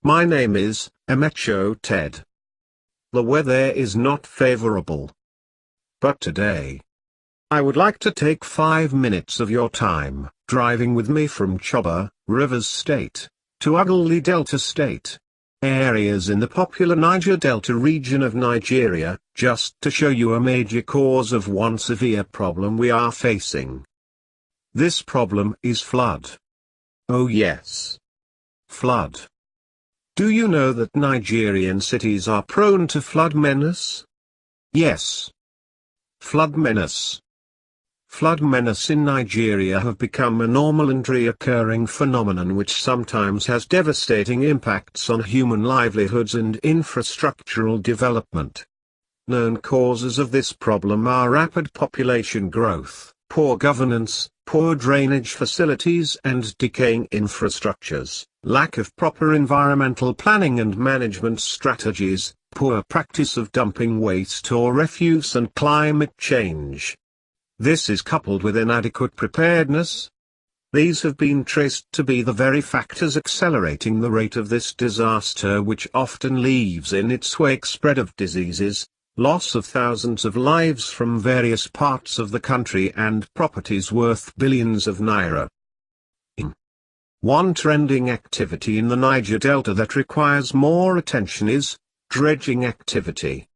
My name is Emecho Ted. The weather is not favorable. But today, I would like to take 5 minutes of your time, driving with me from Choba, Rivers State, to Ughelli Delta State, areas in the popular Niger Delta region of Nigeria, just to show you a major cause of one severe problem we are facing. This problem is flood. Oh yes. Flood. Do you know that Nigerian cities are prone to flood menace? Yes. Flood menace. Flood menace in Nigeria have become a normal and recurring phenomenon which sometimes has devastating impacts on human livelihoods and infrastructural development. Known causes of this problem are rapid population growth, poor governance, poor drainage facilities and decaying infrastructures, lack of proper environmental planning and management strategies, poor practice of dumping waste or refuse and climate change. This is coupled with inadequate preparedness. These have been traced to be the very factors accelerating the rate of this disaster, which often leaves in its wake spread of diseases, loss of thousands of lives from various parts of the country and properties worth billions of naira. One trending activity in the Niger Delta that requires more attention is dredging activity.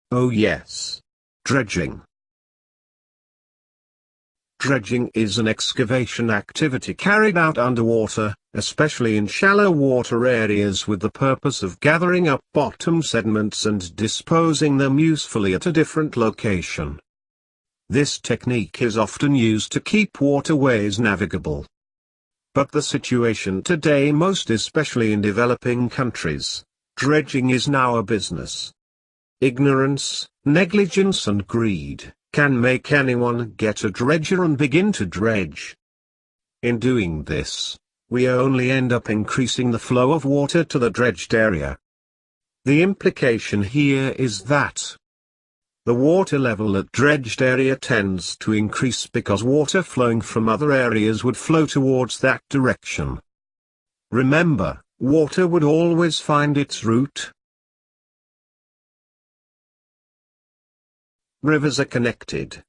Oh yes. Dredging. Dredging is an excavation activity carried out underwater, especially in shallow water areas with the purpose of gathering up bottom sediments and disposing them usefully at a different location. This technique is often used to keep waterways navigable. But the situation today, most especially in developing countries, dredging is now a business. Ignorance, negligence and greed can make anyone get a dredger and begin to dredge. In doing this, we only end up increasing the flow of water to the dredged area. The implication here is that the water level at dredged area tends to increase because water flowing from other areas would flow towards that direction. Remember, water would always find its route. Rivers are connected.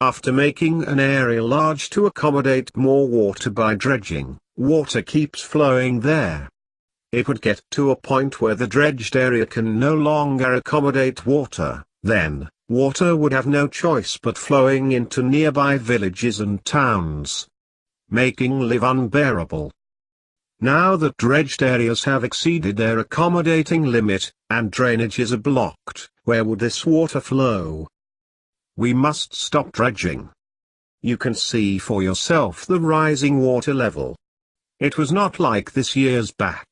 After making an area large to accommodate more water by dredging, water keeps flowing there. It would get to a point where the dredged area can no longer accommodate water, then, water would have no choice but flowing into nearby villages and towns, making life unbearable. Now that dredged areas have exceeded their accommodating limit, and drainages are blocked, where would this water flow? We must stop dredging. You can see for yourself the rising water level. It was not like this years back.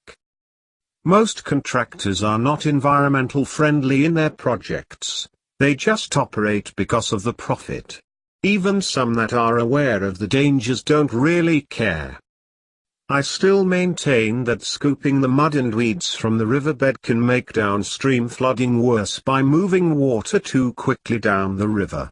Most contractors are not environmental friendly in their projects, they just operate because of the profit. Even some that are aware of the dangers don't really care. I still maintain that scooping the mud and weeds from the riverbed can make downstream flooding worse by moving water too quickly down the river.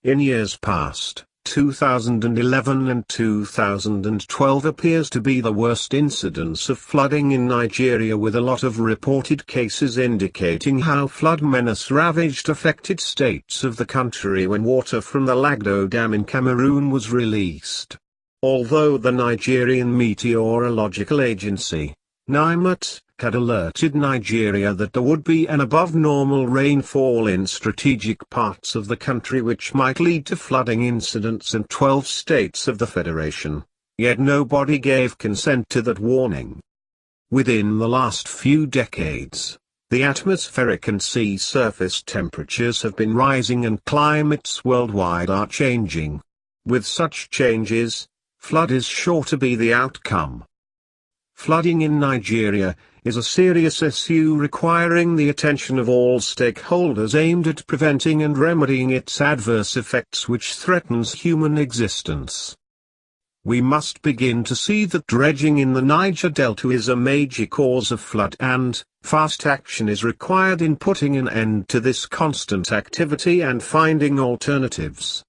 In years past, 2011 and 2012 appears to be the worst incidence of flooding in Nigeria, with a lot of reported cases indicating how flood menace ravaged affected states of the country when water from the Lagdo Dam in Cameroon was released. Although the Nigerian Meteorological Agency, NIMET, had alerted Nigeria that there would be an above-normal rainfall in strategic parts of the country which might lead to flooding incidents in 12 states of the Federation, yet nobody gave consent to that warning. Within the last few decades, the atmospheric and sea surface temperatures have been rising and climates worldwide are changing. With such changes, flood is sure to be the outcome. Flooding in Nigeria is a serious issue requiring the attention of all stakeholders aimed at preventing and remedying its adverse effects which threatens human existence. We must begin to see that dredging in the Niger Delta is a major cause of flood, and fast action is required in putting an end to this constant activity and finding alternatives.